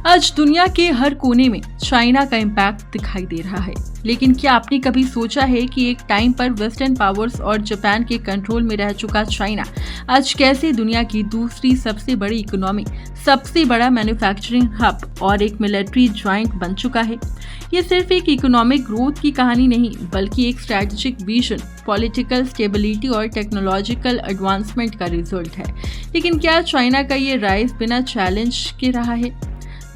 आज दुनिया के हर कोने में चाइना का इम्पैक्ट दिखाई दे रहा है, लेकिन क्या आपने कभी सोचा है कि एक टाइम पर वेस्टर्न पावर्स और जापान के कंट्रोल में रह चुका चाइना आज कैसे दुनिया की दूसरी सबसे बड़ी इकोनॉमी, सबसे बड़ा मैन्युफैक्चरिंग हब और एक मिलिट्री जॉइंट बन चुका है। ये सिर्फ एक इकोनॉमिक ग्रोथ की कहानी नहीं, बल्कि एक स्ट्रैटेजिक विजन, पॉलिटिकल स्टेबिलिटी और टेक्नोलॉजिकल एडवांसमेंट का रिजल्ट है। लेकिन क्या चाइना का ये राइज बिना चैलेंज के रहा है?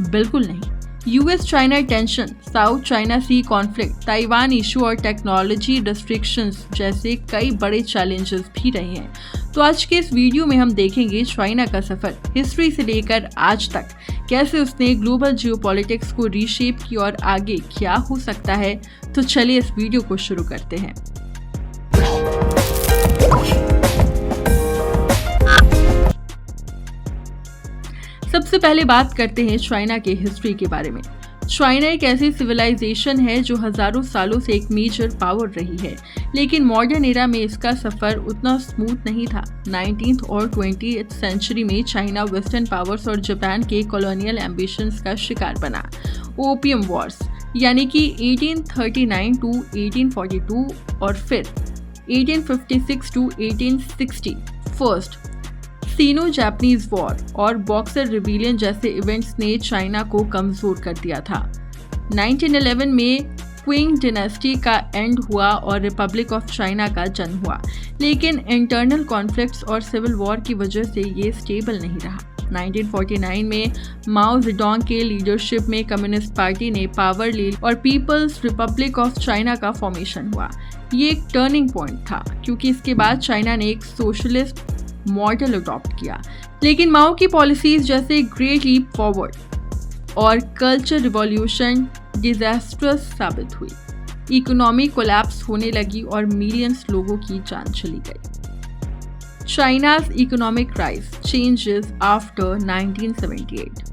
बिल्कुल नहीं। US China tension, South China Sea conflict, Taiwan issue और टेक्नोलॉजी रिस्ट्रिक्शंस जैसे कई बड़े चैलेंजेस भी रहे हैं। तो आज के इस वीडियो में हम देखेंगे चाइना का सफर हिस्ट्री से लेकर आज तक, कैसे उसने ग्लोबल जियोपॉलिटिक्स को रीशेप की और आगे क्या हो सकता है। तो चलिए इस वीडियो को शुरू करते हैं। सबसे पहले बात करते हैं चाइना के हिस्ट्री के बारे में। चाइना एक ऐसी सिविलाइजेशन है जो हजारों सालों से एक मेजर पावर रही है, लेकिन मॉडर्न एरा में इसका सफर उतना स्मूथ नहीं था। 19th और 20th सेंचुरी में चाइना वेस्टर्न पावर्स और जापान के कॉलोनियल एम्बिशंस का शिकार बना। ओपियम वॉर्स यानी कि 1839 टू 1842 और फिर 1856 to 1860 first Sino Japanese war और बॉक्सर रिबेलियन जैसे इवेंट्स ने चाइना को कमजोर कर दिया था। 1911 में क्विंग डिनेस्टी का एंड हुआ और रिपब्लिक ऑफ चाइना का जन्म हुआ, लेकिन इंटरनल कॉन्फ्लिक्ट्स और सिविल वॉर की वजह से ये स्टेबल नहीं रहा। 1949 में माओ जेडोंग के लीडरशिप में कम्युनिस्ट पार्टी ने पावर ली और पीपल्स रिपब्लिक ऑफ चाइना का फॉर्मेशन हुआ। ये एक टर्निंग पॉइंट था, क्योंकि इसके बाद चाइना ने एक सोशलिस्ट मॉडल अडॉप्ट किया, लेकिन माओ की पॉलिसीज जैसे ग्रेट लीप फॉरवर्ड और कल्चर रिवॉल्यूशन डिजास्ट्रस साबित हुई। इकोनॉमी कोलैप्स होने लगी और मिलियंस लोगों की जान चली गई। China's economic rise changes after 1978।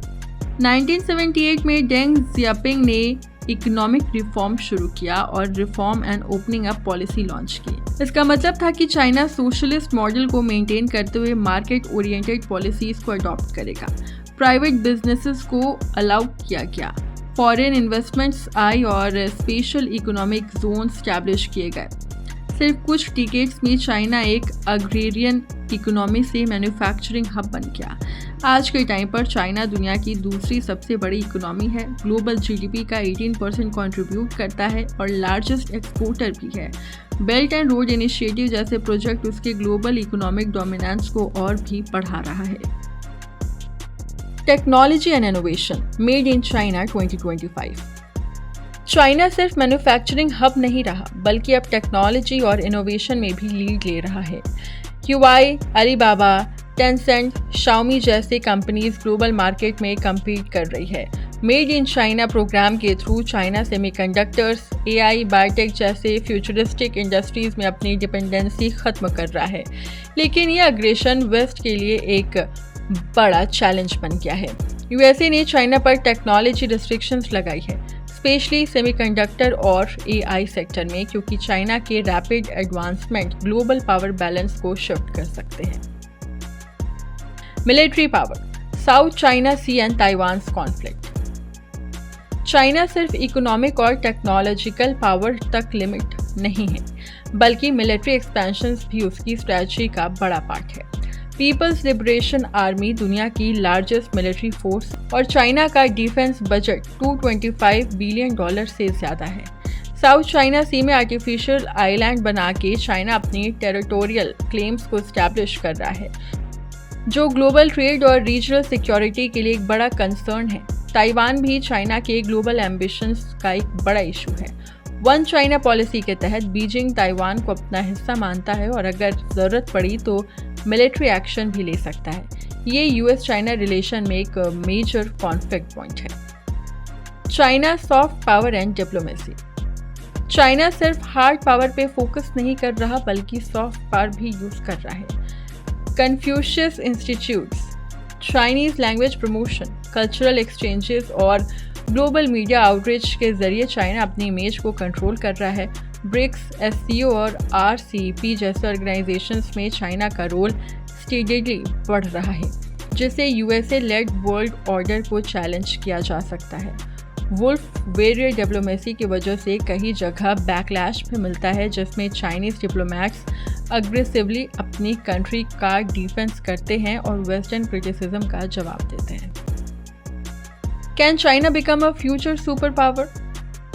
1978 में डेंग जियापिंग ने इकोनॉमिक रिफॉर्म शुरू किया और reform and opening up policy launch की। इसका मतलब था कि चाइना सोशलिस्ट मॉडल को मेंटेन करते हुए मार्केट ओरिएंटेड पॉलिसीज को अडॉप्ट करेगा। प्राइवेट बिजनेसेस को अलाउ किया गया, फॉरेन इन्वेस्टमेंट्स आई और स्पेशल इकोनॉमिक जोन स्टैब्लिश किए गए। सिर्फ कुछ डिकेड्स में चाइना एक अग्रेरियन इकोनॉमी से मैन्युफैक्चरिंग हब बन गया। आज के टाइम पर चाइना दुनिया की दूसरी सबसे बड़ी इकोनॉमी है, ग्लोबल जीडीपी का 18% कंट्रीब्यूट करता है और लार्जेस्ट एक्सपोर्टर भी है। बेल्ट एंड रोड इनिशिएटिव जैसे प्रोजेक्ट उसके ग्लोबल इकोनॉमिक डोमिनेंस को और भी बढ़ा रहा है। Technology and innovation made in China 2025। China सिर्फ मैन्युफैक्चरिंग हब नहीं रहा, बल्कि अब टेक्नोलॉजी और इनोवेशन में भी लीड ले रहा है। ह्यूआई, अलीबाबा, टेंसेंट, शाओमी जैसे कंपनीज ग्लोबल मार्केट में कम्पीट कर रही है। मेड इन चाइना प्रोग्राम के through China semiconductors, AI, biotech जैसे फ्यूचरिस्टिक इंडस्ट्रीज में अपनी डिपेंडेंसी खत्म कर रहा है। लेकिन ये अग्रेशन वेस्ट के लिए एक बड़ा चैलेंज बन गया है। यूएसए ने चाइना पर टेक्नोलॉजी रिस्ट्रिक्शंस लगाई है, स्पेशली सेमीकंडक्टर और एआई सेक्टर में, क्योंकि चाइना के rapid advancement global power balance को शिफ्ट कर सकते हैं। Military power, south China sea and Taiwan conflict. China सिर्फ इकोनॉमिक और टेक्नोलॉजिकल पावर तक लिमिट नहीं है, बल्कि मिलिट्री एक्सपेंशंस भी उसकी स्ट्रेटजी का बड़ा पार्ट है। पीपल्स लिबरेशन आर्मी दुनिया की लार्जेस्ट मिलिट्री फोर्स और चाइना का डिफेंस बजट $225 बिलियन से ज़्यादा है। साउथ चाइना सी में आर्टिफिशियल आइलैंड बना के चाइना अपनी टेरिटोरियल क्लेम्स को स्टैब्लिश कर रहा है, जो ग्लोबल ट्रेड और रीजनल सिक्योरिटी के लिए एक बड़ा कंसर्न है। ताइवान भी चाइना के ग्लोबल एम्बिशंस का एक बड़ा इशू है। वन चाइना पॉलिसी के तहत बीजिंग ताइवान को अपना हिस्सा मानता है और अगर ज़रूरत पड़ी तो मिलिट्री एक्शन भी ले सकता है। ये यूएस चाइना रिलेशन में एक मेजर कॉन्फ्लिक्ट पॉइंट है। China soft power and diplomacy. China सिर्फ हार्ड पावर पे फोकस नहीं कर रहा, बल्कि सॉफ्ट पावर भी यूज कर रहा है। Confucius institutes, Chinese language promotion, cultural exchanges और ग्लोबल मीडिया आउटरीच के जरिए चाइना अपनी इमेज को कंट्रोल कर रहा है। ब्रिक्स, एससीओ और आरसीईपी जैसे ऑर्गेनाइजेशंस में चाइना का रोल स्टेडली बढ़ रहा है। जिसे यूएसए लेड वर्ल्ड ऑर्डर को चैलेंज किया जा सकता है। वुल्फ वेरियर डिप्लोमेसी की वजह से कई जगह बैकलैश भी मिलता है, जिसमें चाइनीज डिप्लोमैट्स अग्रेसिवली अपनी कंट्री का डिफेंस करते हैं और वेस्टर्न क्रिटिसिज्म का जवाब देते हैं। Can China become a future super power?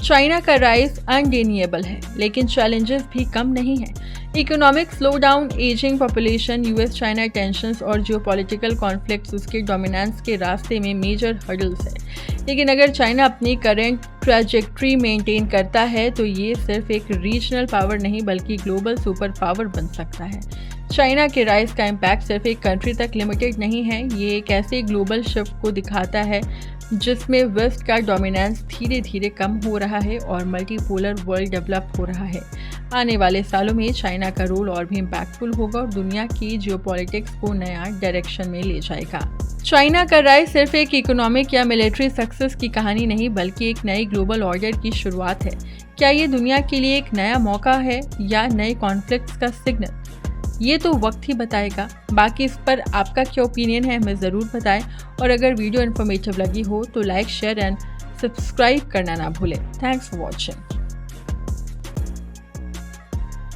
China का राइज अनडिनिएबल है, लेकिन चैलेंजेस भी कम नहीं हैं। Economic slowdown, ageing population, US China tensions और जियोपॉलिटिकल कॉन्फ्लिक्ट्स उसके डोमिनेंस के रास्ते में मेजर हर्डल्स हैं। लेकिन अगर चाइना अपनी करंट ट्रैजेक्टरी मेंटेन करता है तो ये सिर्फ एक रीजनल पावर नहीं बल्कि ग्लोबल सुपर पावर बन सकता है। चाइना के राइज का इम्पैक्ट सिर्फ एक कंट्री तक लिमिटेड नहीं है, ये एक ऐसे ग्लोबल शिफ्ट को दिखाता है जिसमें वेस्ट का डोमिनेंस धीरे धीरे कम हो रहा है और मल्टीपोलर वर्ल्ड डेवलप हो रहा है। आने वाले सालों में चाइना का रोल और भी इम्पैक्टफुल होगा और दुनिया की जियोपॉलिटिक्स को नया डायरेक्शन में ले जाएगा। चाइना का राइज सिर्फ एक इकोनॉमिक या मिलिट्री सक्सेस की कहानी नहीं बल्कि एक नई ग्लोबल ऑर्डर की शुरुआत है। क्या ये दुनिया के लिए एक नया मौका है या नए कॉन्फ्लिक्ट्स का सिग्नल? ये तो वक्त ही बताएगा। बाकी इस पर आपका क्या ओपिनियन है हमें ज़रूर बताएं और अगर वीडियो इन्फॉर्मेटिव लगी हो तो लाइक, शेयर एंड सब्सक्राइब करना ना भूलें। Thanks for watching.